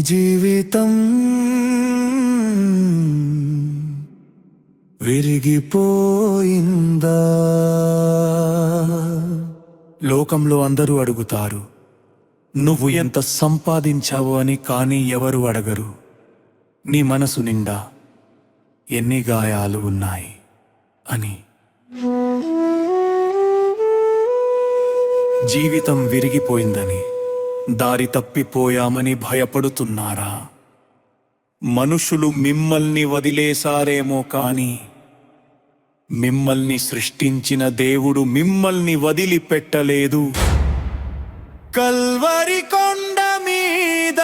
జీవితం విరిగిపోయిందా? లోకంలో అందరూ అడుగుతారు, నువ్వు ఎంత సంపాదించావు అని. కానీ ఎవరు అడగరు, నీ మనసు నిండా ఎన్ని గాయాలు ఉన్నాయి అని. జీవితం విరిగిపోయిందని, దారి తప్పిపోయామని భయపడుతున్నారా? మనుషులు మిమ్మల్ని వదిలేశారేమో కానీ మిమ్మల్ని సృష్టించిన దేవుడు మిమ్మల్ని వదిలిపెట్టలేదు. కల్వరి కొండ మీద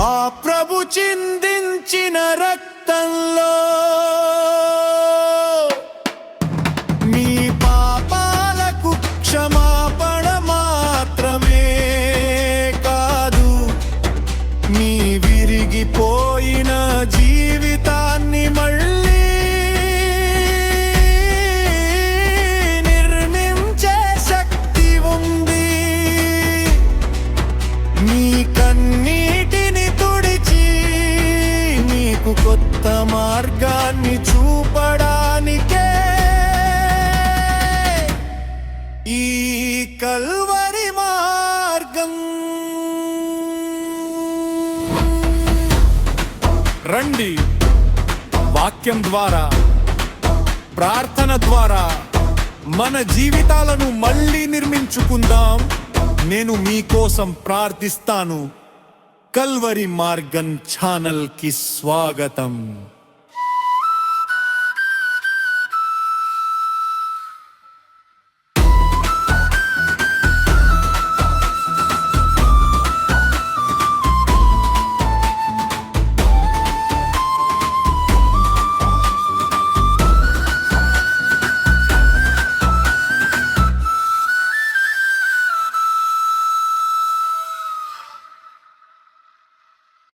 ఆ ప్రభు చిందించిన రక్తంలో మీ పాపాలకు క్షమాపణ మాత్రమే కాదు, మీ విరిగిపోయిన జీవితాన్ని మళ్ళీ నిర్మించే శక్తి ఉంది. మీ కన్నీటిని తుడిచి మీకు కొత్త మార్గాన్ని చూపడానికే ఈ కల్వరి మార్గం. రండి, వాక్యం ద్వారా, ప్రార్థన ద్వారా మన జీవితాలను మళ్ళీ నిర్మించుకుందాం. నేను మీకోసం ప్రార్థిస్తాను. కల్వరి మార్గం ఛానల్ కి స్వాగతం.